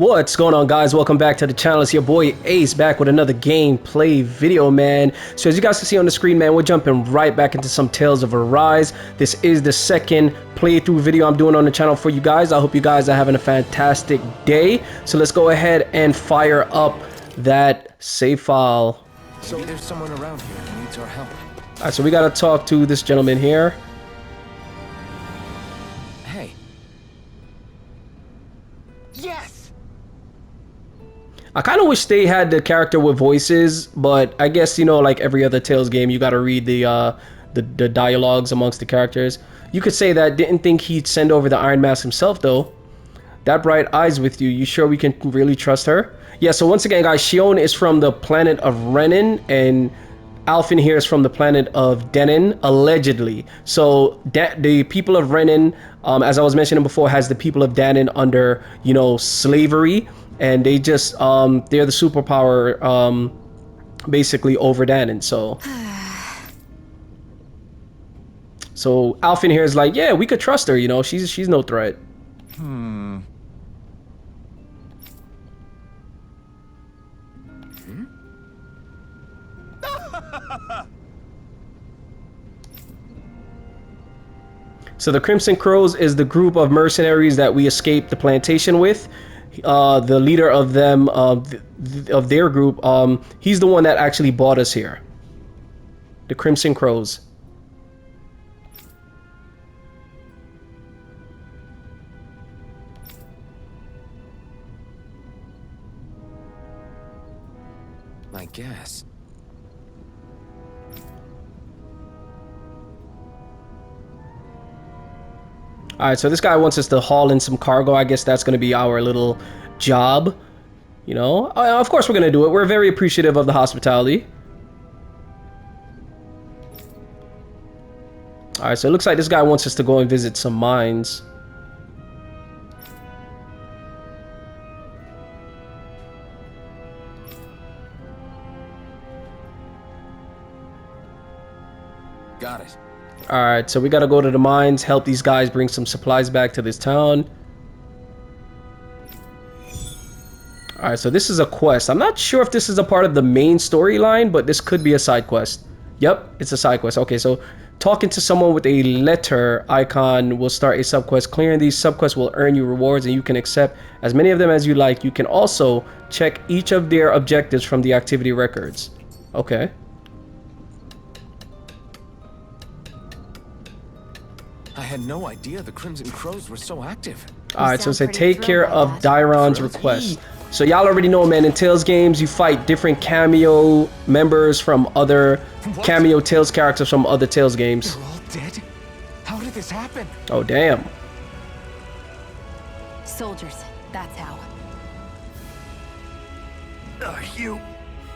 What's going on, guys? Welcome back to the channel. It's your boy Ace back with another gameplay video, man. So as you guys can see on the screen, man, we're jumping right back into some Tales of Arise. This is the second playthrough video I'm doing on the channel for you guys. I hope you guys are having a fantastic day. So let's go ahead and fire up that save file. So there's someone around here who needs our help. All right, so we got to talk to this gentleman here. Hey. Yes. I kind of wish they had the character with voices, but I guess, you know, like every other Tales game, you got to read the dialogues amongst the characters. You could say that. Didn't think he'd send over the Iron Mask himself, though. That bright eyes with you. You sure we can really trust her? Yeah, so once again, guys, Shionne is from the planet of Renan, and Alphen here is from the planet of Dahna, allegedly. So the people of Renan, as I was mentioning before, has the people of Dahna under, you know, slavery. And they just, they're the superpower, basically, over Dahna. So Alphen here is like, yeah, we could trust her, you know, she's no threat. So the Crimson Crows is the group of mercenaries that we escaped the plantation with. The leader of them, of their group, he's the one that actually brought us here. The Crimson Crows. I guess. Alright, so this guy wants us to haul in some cargo. I guess that's going to be our little job. You know, of course we're going to do it. We're very appreciative of the hospitality. Alright, so it looks like this guy wants us to go and visit some mines. Got it. Alright, so we gotta go to the mines, help these guys bring some supplies back to this town. Alright, so this is a quest. I'm not sure if this is a part of the main storyline, but this could be a side quest. Yep, it's a side quest. Okay, so talking to someone with a letter icon will start a subquest. Clearing these subquests will earn you rewards, and you can accept as many of them as you like. You can also check each of their objectives from the activity records. Okay. I had no idea the Crimson Crows were so active. Alright, so it said take care of Dairon's request. So y'all already know, man, in Tales games, you fight different cameo members from other cameo Tales characters from other Tales games. They're all dead? How did this happen? Oh, damn. Soldiers, that's how. Are you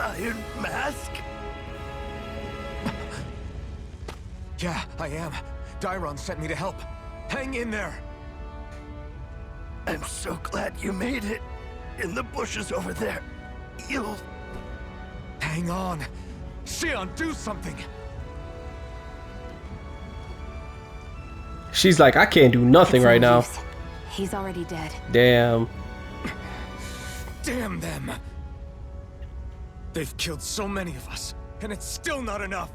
Iron Mask? Yeah, I am. Dairon sent me to help. Hang in there. I'm so glad you made it. In the bushes over there. You'll... Hang on. Shionne, do something. She's like, I can't do nothing right now. He's already dead. Damn. Damn them. They've killed so many of us, and it's still not enough.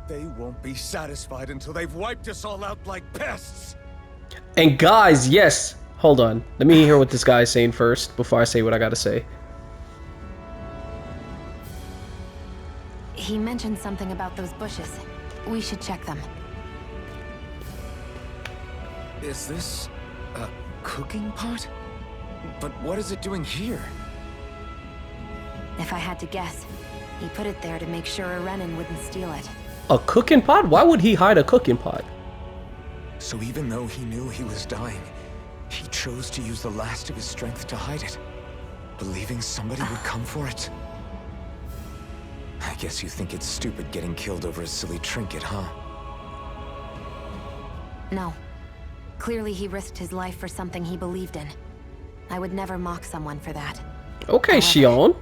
They won't be satisfied until they've wiped us all out like pests. And guys, yes. Hold on. Let me hear what this guy is saying first before I say what I gotta say. He mentioned something about those bushes. We should check them. Is this a cooking pot? But what is it doing here? If I had to guess, he put it there to make sure a Renan wouldn't steal it. A cooking pot? Why would he hide a cooking pot? So even though he knew he was dying, he chose to use the last of his strength to hide it, believing somebody would come for it. I guess you think it's stupid getting killed over a silly trinket, huh? No. Clearly he risked his life for something he believed in. I would never mock someone for that. Okay, However, Shionne.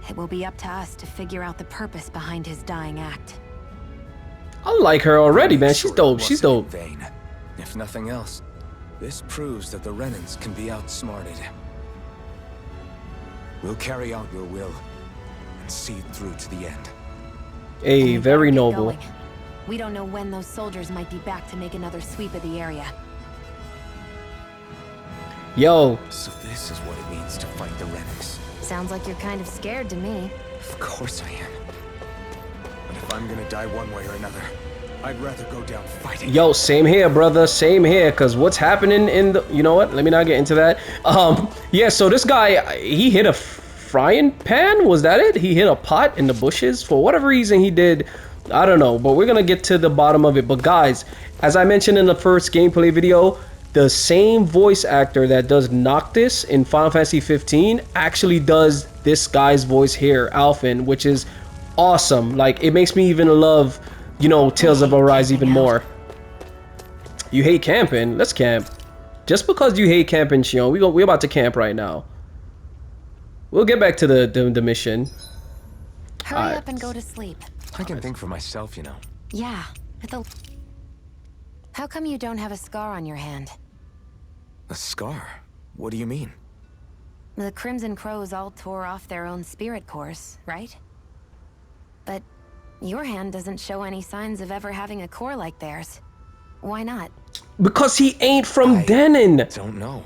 It will be up to us to figure out the purpose behind his dying act. I like her already, man. She's dope. She's dope. Vain. If nothing else, this proves that the Renans can be outsmarted. We'll carry out your will and see it through to the end. Hey, very noble. We don't know when those soldiers might be back to make another sweep of the area. Yo. So this is what it means to fight the Renans. Sounds like you're kind of scared to me. Of course I am. But if I'm gonna die one way or another, I'd rather go down fighting. Yo, same here, brother. Same here. Cause what's happening in the, you know what? Let me not get into that. Yeah. So this guy, he hit a frying pan. Was that it? He hit a pot in the bushes for whatever reason he did. I don't know. But we're gonna get to the bottom of it. But guys, as I mentioned in the first gameplay video, the same voice actor that does Noctis in Final Fantasy 15 actually does this guy's voice here, Alphen, which is awesome. Like, it makes me even love, you know, Tales of Arise even more. You hate camping? Let's camp. Just because you hate camping, Shionne, we're about to camp right now. We'll get back to the mission. Hurry up and go to sleep. I can think for myself, you know. Yeah. How come you don't have a scar on your hand? A scar? What do you mean? The Crimson Crows all tore off their own spirit cores, right? But your hand doesn't show any signs of ever having a core like theirs. Why not? Because he ain't from Dahna. Don't know.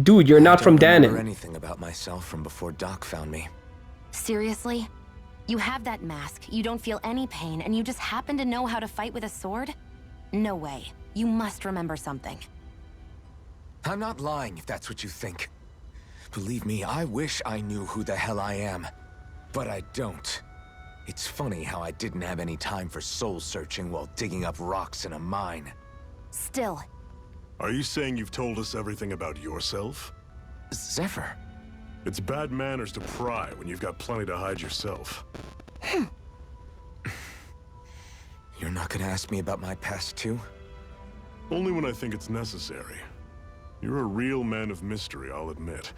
Dude, you're not from Dahna. I don't remember anything about myself from before Doc found me. Seriously? You have that mask, you don't feel any pain, and you just happen to know how to fight with a sword? No way. You must remember something. I'm not lying if that's what you think. Believe me, I wish I knew who the hell I am. But I don't. It's funny how I didn't have any time for soul searching while digging up rocks in a mine. Still. Are you saying you've told us everything about yourself? Zephyr. It's bad manners to pry when you've got plenty to hide yourself. You're not gonna ask me about my past too? Only when I think it's necessary. You're a real man of mystery, I'll admit.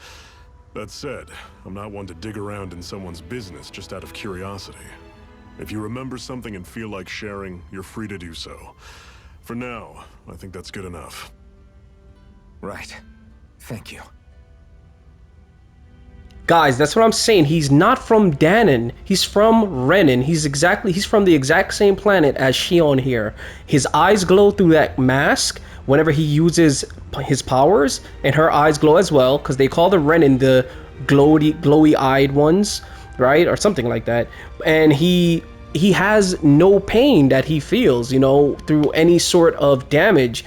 That said, I'm not one to dig around in someone's business just out of curiosity. If you remember something and feel like sharing, you're free to do so. For now, I think that's good enough. Right. Thank you. Guys, that's what I'm saying. He's not from Dahna. He's from Renan. He's from the exact same planet as Shionne here. His eyes glow through that mask whenever he uses his powers, and her eyes glow as well, because they call the Renan the glowy-eyed ones, right? Or something like that. And he has no pain that he feels, you know, through any sort of damage.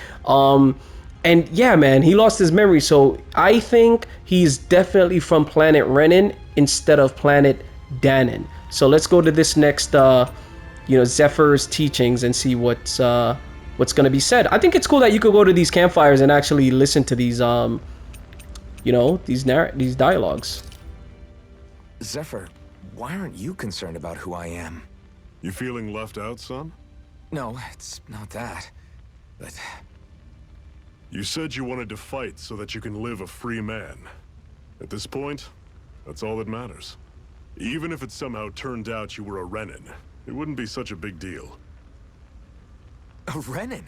And yeah, man, he lost his memory, so I think he's definitely from planet Renan instead of planet Dahna. So let's go to this next, you know, Zephyr's teachings and see what's gonna be said. I think it's cool that you could go to these campfires and actually listen to these, you know, these dialogues. Zephyr, why aren't you concerned about who I am? You feeling left out, son? No, it's not that. But You said you wanted to fight so that you can live a free man. At this point, that's all that matters. Even if it somehow turned out you were a Renan, it wouldn't be such a big deal. a Renan?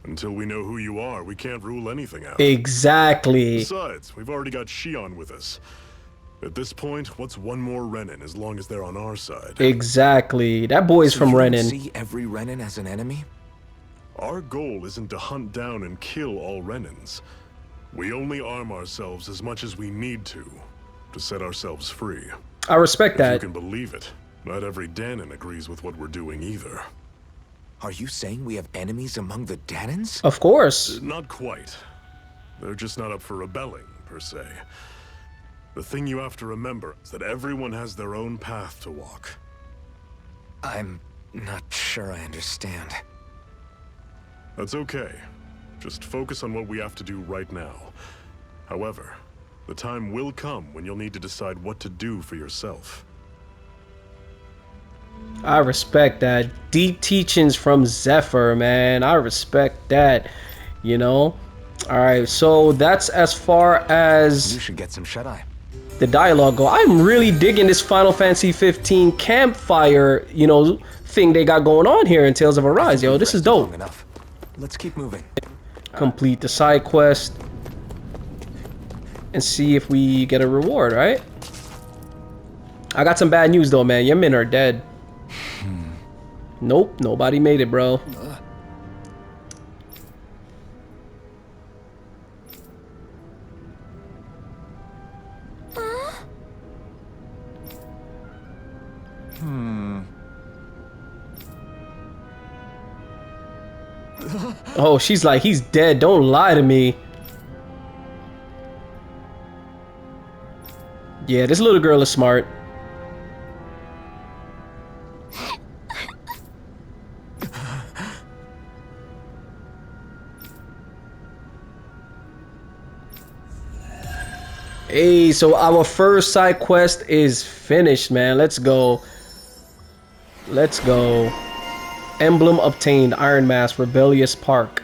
Until we know who you are, we can't rule anything out. Exactly. Besides, we've already got Shionne with us. At this point, what's one more Renan as long as they're on our side? Exactly. That boy's So from you don't Renan. see every Renan as an enemy? Our goal isn't to hunt down and kill all Renans. We only arm ourselves as much as we need to set ourselves free. I respect If you that. can believe it, not every Dahnan agrees with what we're doing either. Are you saying we have enemies among the Dahnans? Of course. Not quite. They're just not up for rebelling, per se. The thing you have to remember is that everyone has their own path to walk. I'm not sure I understand. That's okay. Just focus on what we have to do right now. However, the time will come when you'll need to decide what to do for yourself. I respect that. Deep teachings from Zephyr, man. I respect that. You know? Alright, so that's as far as You should get some shut-eye. the dialogue go. I'm really digging this Final Fantasy 15 campfire, you know, thing they got going on here in Tales of Arise, yo. This is Rested long dope. enough. Let's keep moving. Complete the side quest. and see if we get a reward, right? I got some bad news though, man. Your men are dead. Nope, nobody made it, bro. Oh, she's like, he's dead. Don't lie to me. Yeah, this little girl is smart. Hey, so our first side quest is finished, man. Let's go. Let's go. Emblem obtained. Iron Mask, Rebellious Park.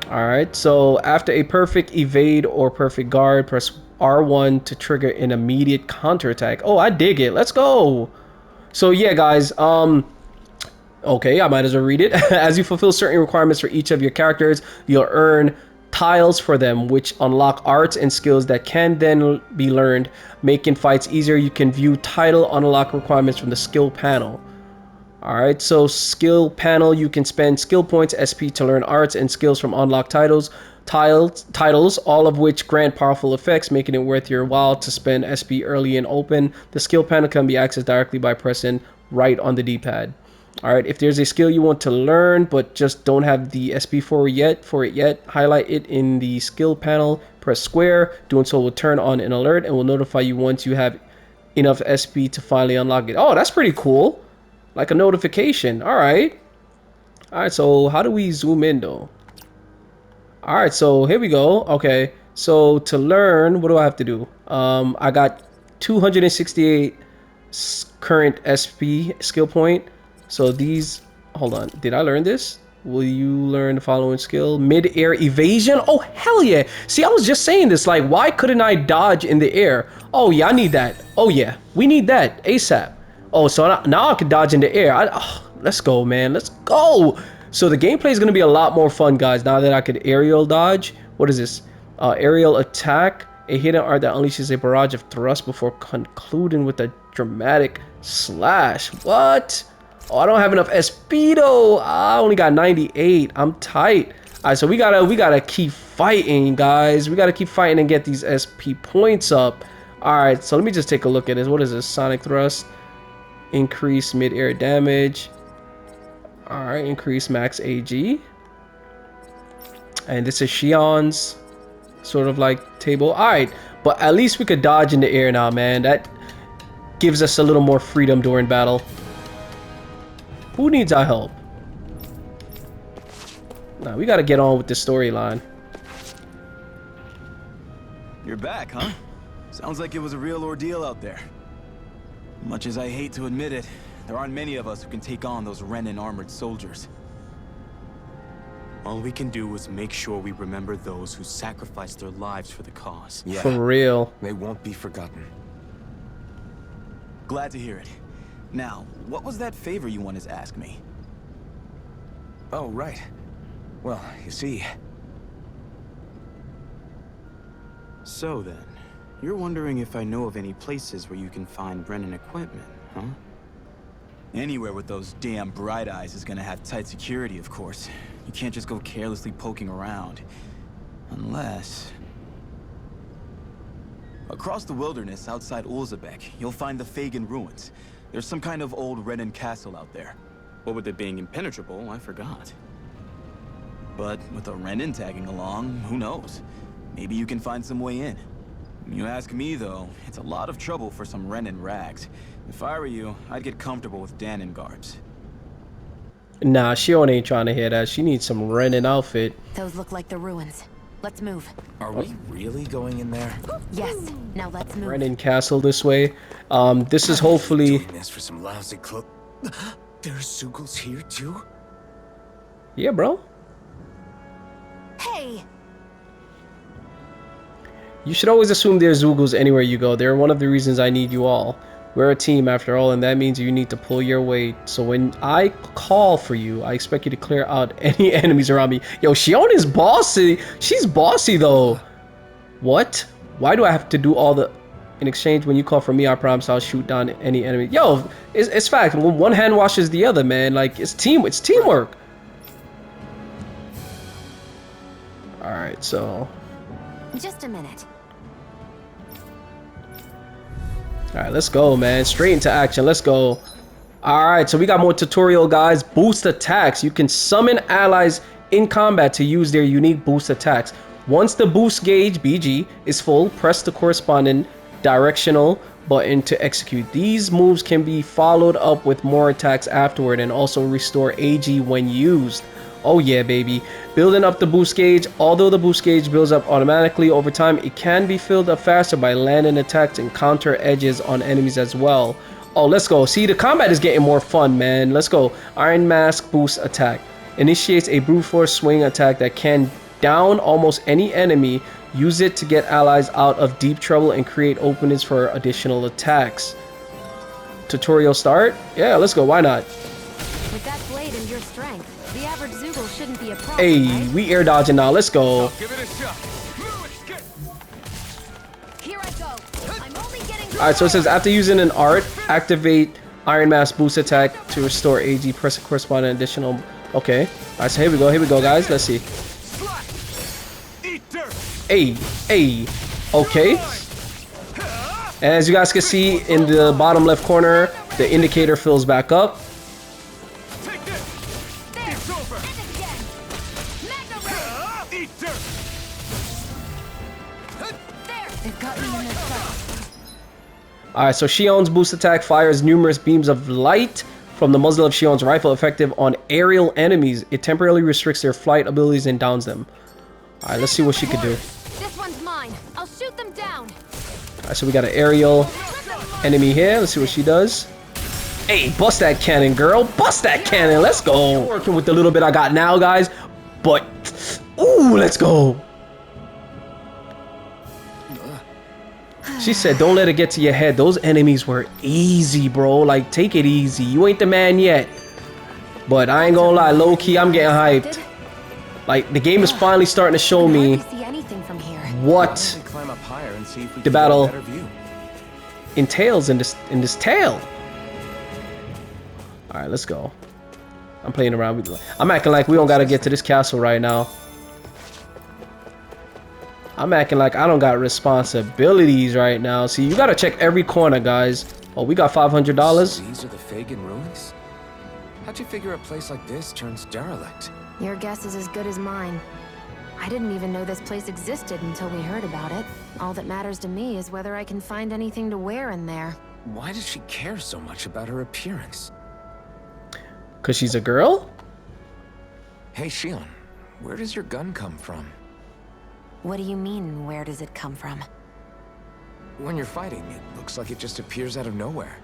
Alright, so after a perfect evade or perfect guard, press R1 to trigger an immediate counterattack. Oh, I dig it. Let's go. So yeah, guys, okay, I might as well read it. As you fulfill certain requirements for each of your characters, you'll earn tiles for them, which unlock arts and skills that can then be learned, making fights easier. You can view title unlock requirements from the skill panel. Alright, so skill panel, you can spend skill points, SP, to learn arts and skills from unlocked titles, all of which grant powerful effects, making it worth your while to spend SP early and open. The skill panel can be accessed directly by pressing right on the D-pad. Alright, if there's a skill you want to learn but just don't have the SP for it yet, highlight it in the skill panel, press square. Doing so will turn on an alert and will notify you once you have enough SP to finally unlock it. Oh, that's pretty cool. Like a notification. Alright. Alright, so how do we zoom in though? Alright, so here we go. Okay, so to learn, what do I have to do? I got 268 current SP skill point. So these, hold on, did I learn this? Will you learn the following skill? Mid-air evasion? Oh, hell yeah. See, I was just saying this, like, why couldn't I dodge in the air? Oh yeah, I need that. Oh yeah, we need that ASAP. Oh, so now I can dodge in the air. Let's go, man. Let's go. So the gameplay is going to be a lot more fun, guys, now that I could aerial dodge. What is this? Aerial attack. A hidden art that unleashes a barrage of thrust before concluding with a dramatic slash. What? Oh, I don't have enough SP though. I only got 98. I'm tight. All right, so we gotta keep fighting, guys. We gotta keep fighting and get these SP points up. All right, so let me just take a look at this. What is this? Sonic thrust. Increase mid-air damage. Alright, increase max AG. And this is Shionne's sort of like table. Alright, but at least we could dodge in the air now, man. That gives us a little more freedom during battle. Who needs our help? Nah, we gotta get on with the storyline. You're back, huh? Sounds like it was a real ordeal out there. Much as I hate to admit it, there aren't many of us who can take on those Renan armored soldiers. All we can do is make sure we remember those who sacrificed their lives for the cause. Yeah, For real. they won't be forgotten. Glad to hear it. Now, what was that favor you wanted to ask me? Oh, right. Well, you see... So then, you're wondering if I know of any places where you can find Brennan equipment, huh? Anywhere with those damn bright eyes is gonna have tight security, of course. You can't just go carelessly poking around. Unless... Across the wilderness outside Ulzebek, you'll find the Fangan ruins. There's some kind of old Renan castle out there. What with it being impenetrable, I forgot. But with a Renan tagging along, who knows? Maybe you can find some way in. You ask me, though, it's a lot of trouble for some Renan rags. If I were you, I'd get comfortable with Danon guards. Nah, Shionne ain't trying to hear that. She needs some Renan outfit. Those look like the ruins. Let's move. Are we really going in there? Yes. Now let's move. Renan Castle this way. This is hopefully... Doing this for some lousy cloak. There's Zugals here too? Yeah, bro. Hey! You should always assume there's Zugals anywhere you go. They're one of the reasons I need you all. We're a team after all, and that means you need to pull your weight. So when I call for you, I expect you to clear out any enemies around me. Yo, Shionne is bossy. She's bossy though. What? Why do I have to do all the... In exchange, when you call for me, I promise I'll shoot down any enemy. Yo, it's fact. When one hand washes the other, man. Like, it's teamwork. Alright, so... Just a minute. Alright, let's go, man. Straight into action. Let's go. Alright, so we got more tutorial, guys. Boost attacks. You can summon allies in combat to use their unique boost attacks. Once the boost gauge, BG, is full, press the corresponding directional button to execute. These moves can be followed up with more attacks afterward and also restore AG when used. Oh yeah, baby. Building up the boost gauge. Although the boost gauge builds up automatically over time, it can be filled up faster by landing attacks and counter edges on enemies as well. Oh, let's go. See, the combat is getting more fun, man. Let's go. Iron Mask boost attack. Initiates a brute force swing attack that can down almost any enemy. Use it to get allies out of deep trouble and create openings for additional attacks. Tutorial start? Yeah, let's go. Why not? With that blade and your strength, the average Zoogle shouldn't be a problem, Hey, right? we air dodging now. Let's go. Give it a shot. Here I go. I'm only getting Alright, so it says after using an art, activate Iron Mask boost attack to restore AG. Press a corresponding additional. Okay. Alright, so here we go, guys. Let's see. Hey, okay. And as you guys can see in the bottom left corner, the indicator fills back up. Alright, so Shionne's boost attack fires numerous beams of light from the muzzle of Shionne's rifle, effective on aerial enemies. It temporarily restricts their flight abilities and downs them. Alright, let's see what she could do. This one's mine. I'll shoot them down. Alright, so we got an aerial enemy here. Let's see what she does. Hey, bust that cannon, girl. Bust that cannon. Let's go. Working with the little bit I got now, guys. But, ooh, let's go. She said, don't let it get to your head. Those enemies were easy, bro. Like, take it easy. You ain't the man yet. But I ain't gonna lie, low-key, I'm getting hyped. Like, the game is finally starting to show me what the battle entails in this tale. Alright, let's go. I'm playing around. I'm acting like we don't gotta get to this castle right now. I'm acting like I don't got responsibilities right now. See, you gotta check every corner, guys. Oh, we got $500. These are the Fangan ruins? How'd you figure a place like this turns derelict? Your guess is as good as mine. I didn't even know this place existed until we heard about it. All that matters to me is whether I can find anything to wear in there. Why does she care so much about her appearance? 'Cause she's a girl? Hey, Shionne, where does your gun come from? What do you mean, where does it come from? When you're fighting, it looks like it just appears out of nowhere.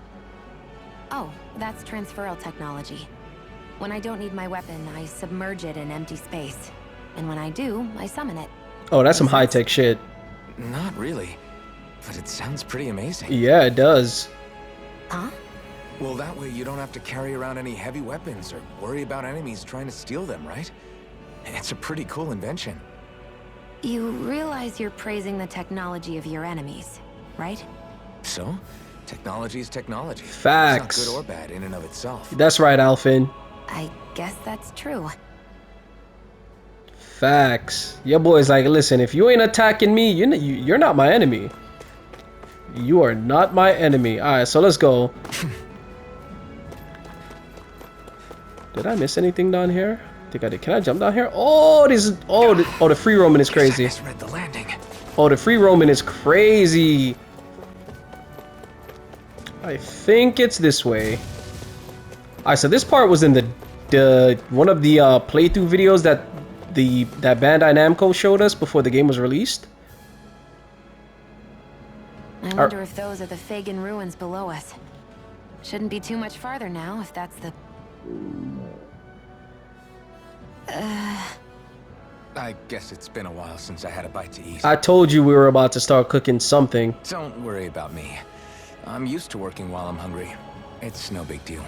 Oh, that's transferal technology. When I don't need my weapon, I submerge it in empty space. And when I do, I summon it. Oh, that's some high-tech shit. Not really, but it sounds pretty amazing. Yeah, it does. Huh? Well, that way you don't have to carry around any heavy weapons or worry about enemies trying to steal them, right? It's a pretty cool invention. You realize you're praising the technology of your enemies, right? So, technology is technology. Facts. It's not good or bad in and of itself. That's right, Alphen. I guess that's true. Facts. Your boy's like, listen, if you ain't attacking me, you're not my enemy. You are not my enemy. Alright, so let's go. Did I miss anything down here? I think I did. Can I jump down here? Oh, this is... Oh, the free roaming is crazy. Yes, I misread the landing. Oh, the free roaming is crazy. I think it's this way. Alright, so this part was in the one of the playthrough videos that Bandai Namco showed us before the game was released. I wonder if those are the Fangan ruins below us. Shouldn't be too much farther now, if that's the... I guess it's been a while since I had a bite to eat. I told you we were about to start cooking something. Don't worry about me. I'm used to working while I'm hungry. It's no big deal.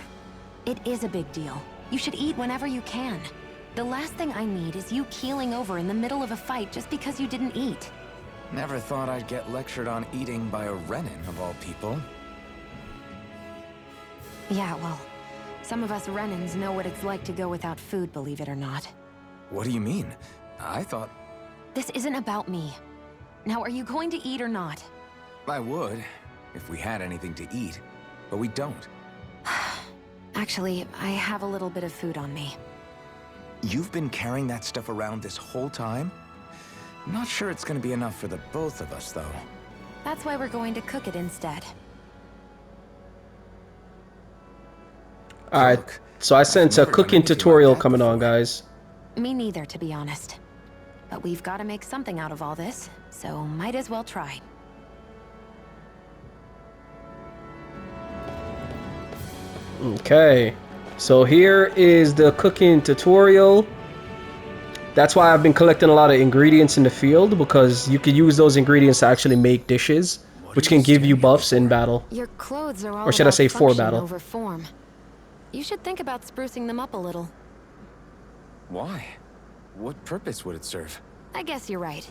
It is a big deal. You should eat whenever you can. The last thing I need is you keeling over in the middle of a fight just because you didn't eat. Never thought I'd get lectured on eating by a Renin, of all people. Yeah, well, some of us Renins know what it's like to go without food, believe it or not. What do you mean? I thought... This isn't about me. Now, are you going to eat or not? I would, if we had anything to eat, but we don't. Actually, I have a little bit of food on me. You've been carrying that stuff around this whole time? Not sure it's gonna be enough for the both of us, though. That's why we're going to cook it instead. Alright, so I sense a cooking tutorial coming on, guys. Me neither, to be honest. But we've got to make something out of all this, so might as well try. Okay, so here is the cooking tutorial. That's why I've been collecting a lot of ingredients in the field, because you can use those ingredients to actually make dishes, which can give you buffs in battle. Your clothes are all Or should I about say for function battle? over form. You should think about sprucing them up a little. Why? What purpose would it serve? I guess you're right.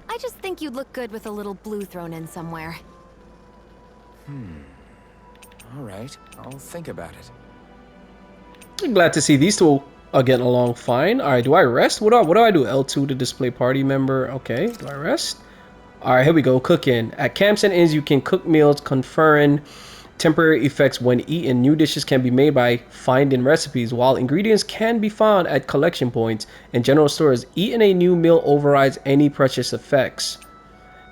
I just think you'd look good with a little blue thrown in somewhere. Alright, I'll think about it. I'm glad to see these two are getting along fine. Alright, do I rest? What do I do? L2 to display party member. Okay, do I rest? Alright, here we go. Cooking. At camps and inns, you can cook meals, conferring temporary effects when eaten. New dishes can be made by finding recipes, while ingredients can be found at collection points and general stores. Eating a new meal overrides any precious effects.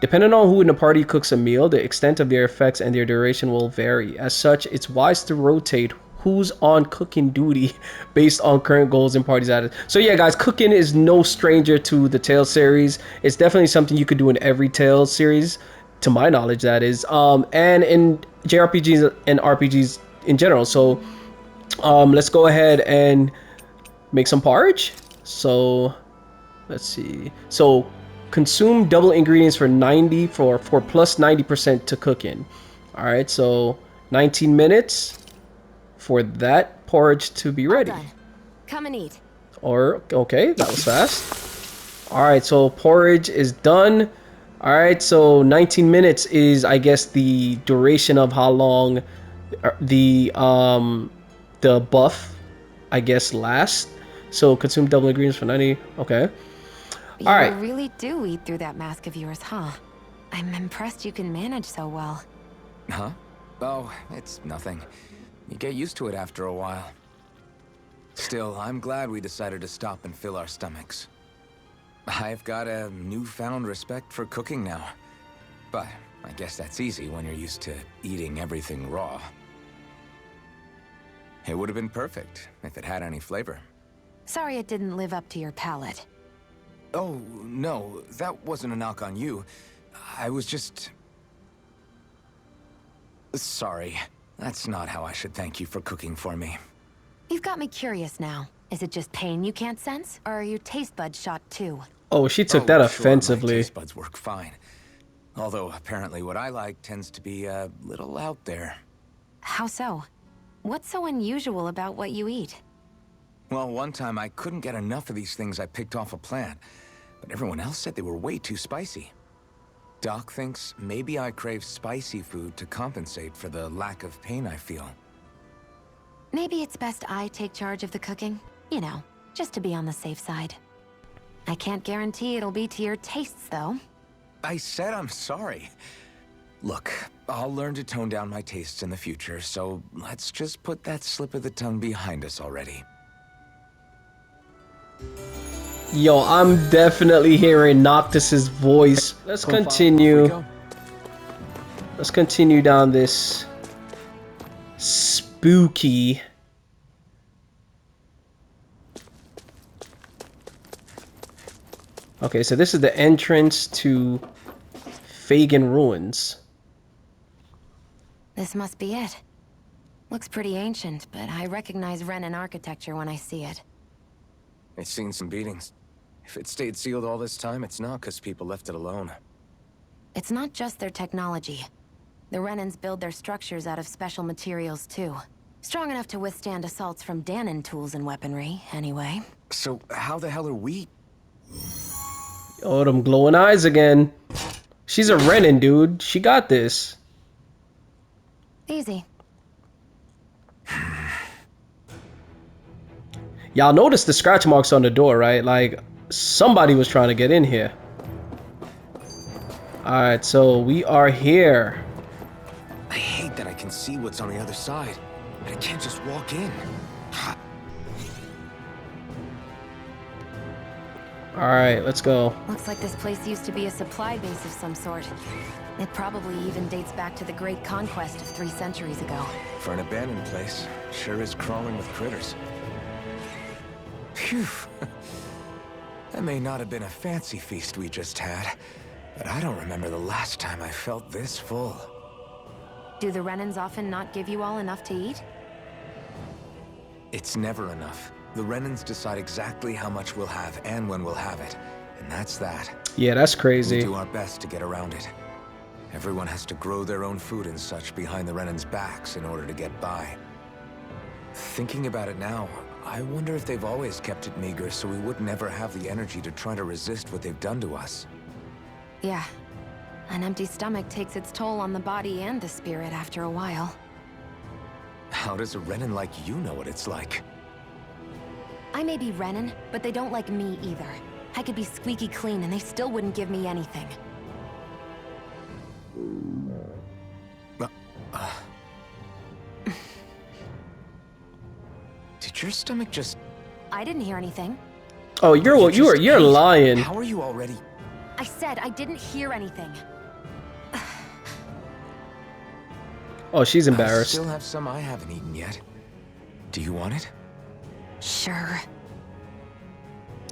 Depending on who in the party cooks a meal, the extent of their effects and their duration will vary. As such, it's wise to rotate who's on cooking duty based on current goals and parties added. So yeah, guys, cooking is no stranger to the Tales series. It's definitely something you could do in every Tales series, to my knowledge, that is, and in JRPGs and RPGs in general. So let's go ahead and make some porridge. So let's see. So consume double ingredients for plus 90% to cooking. All right, so 19 minutes for that porridge to be ready. All done. Come and eat. Or okay, that was fast. All right, so porridge is done. All right, so 19 minutes is, I guess, the duration of how long the buff, I guess, lasts. So consume double ingredients for 90. Okay. You All right. really do eat through that mask of yours, huh? I'm impressed you can manage so well. Huh? Oh, it's nothing. You get used to it after a while. Still, I'm glad we decided to stop and fill our stomachs. I've got a newfound respect for cooking now. But I guess that's easy when you're used to eating everything raw. It would have been perfect if it had any flavor. Sorry it didn't live up to your palate. Oh, no, that wasn't a knock on you. I was just... Sorry. That's not how I should thank you for cooking for me. You've got me curious now. Is it just pain you can't sense, or are your taste buds shot too? Oh, she took that Sure, offensively. my taste buds work fine. Although apparently what I like tends to be a little out there. How so? What's so unusual about what you eat? Well, one time I couldn't get enough of these things I picked off a plant, but everyone else said they were way too spicy. Doc thinks maybe I crave spicy food to compensate for the lack of pain I feel. Maybe it's best I take charge of the cooking. You know, just to be on the safe side. I can't guarantee it'll be to your tastes, though. I said I'm sorry. Look, I'll learn to tone down my tastes in the future, so let's just put that slip of the tongue behind us already. Yo, I'm definitely hearing Noctis's voice. Let's continue. Let's continue down this spooky. Okay, so this is the entrance to Fangan Ruins. This must be it. Looks pretty ancient, but I recognize Renan architecture when I see it. It's seen some beatings. If it stayed sealed all this time, it's not because people left it alone. It's not just their technology. The Renans build their structures out of special materials, too. Strong enough to withstand assaults from Dahnan tools and weaponry, anyway. So how the hell are we? Oh, them glowing eyes again. She's a Renin, dude. She got this. Easy. Y'all notice the scratch marks on the door, right? Like, somebody was trying to get in here. Alright, so we are here. I hate that I can see what's on the other side, but I can't just walk in. Alright, let's go. Looks like this place used to be a supply base of some sort. It probably even dates back to the Great Conquest of 3 centuries ago. For an abandoned place, sure is crawling with critters. Phew. That may not have been a fancy feast we just had, but I don't remember the last time I felt this full. Do the Renins often not give you all enough to eat? It's never enough. The Renins decide exactly how much we'll have and when we'll have it, and that's that. Yeah, that's crazy. We do our best to get around it. Everyone has to grow their own food and such behind the Renins' backs in order to get by. Thinking about it now, I wonder if they've always kept it meager so we would never have the energy to try to resist what they've done to us. Yeah. An empty stomach takes its toll on the body and the spirit after a while. How does a Renin like you know what it's like? I may be Renin, but they don't like me either. I could be squeaky clean and they still wouldn't give me anything. Did your stomach just... I didn't hear anything. Oh, you're lying. How are you already... I said I didn't hear anything. Oh, she's I embarrassed. still have some I haven't eaten yet. Do you want it? Sure.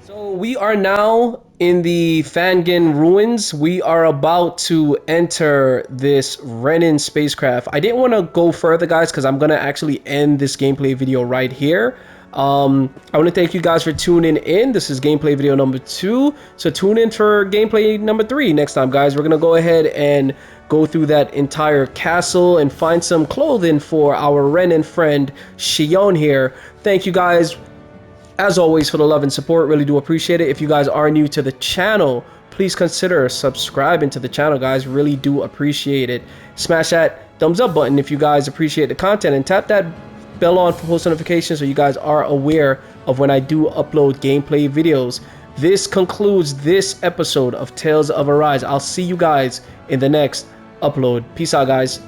So we are now in the Fangan ruins. We are about to enter this Renin spacecraft. I didn't want to go further, guys, because I'm going to actually end this gameplay video right here. I want to thank you guys for tuning in. This is gameplay video number 2. So tune in for gameplay number 3 next time, guys. We're going to go ahead and go through that entire castle and find some clothing for our Renin friend Shionne here. Thank you guys, as always, for the love and support. Really do appreciate it. If you guys are new to the channel, please consider subscribing to the channel, guys. Really do appreciate it. Smash that thumbs up button if you guys appreciate the content, and tap that bell on for post notifications so you guys are aware of when I do upload gameplay videos. This concludes this episode of Tales of Arise. I'll see you guys in the next upload. Peace out, guys.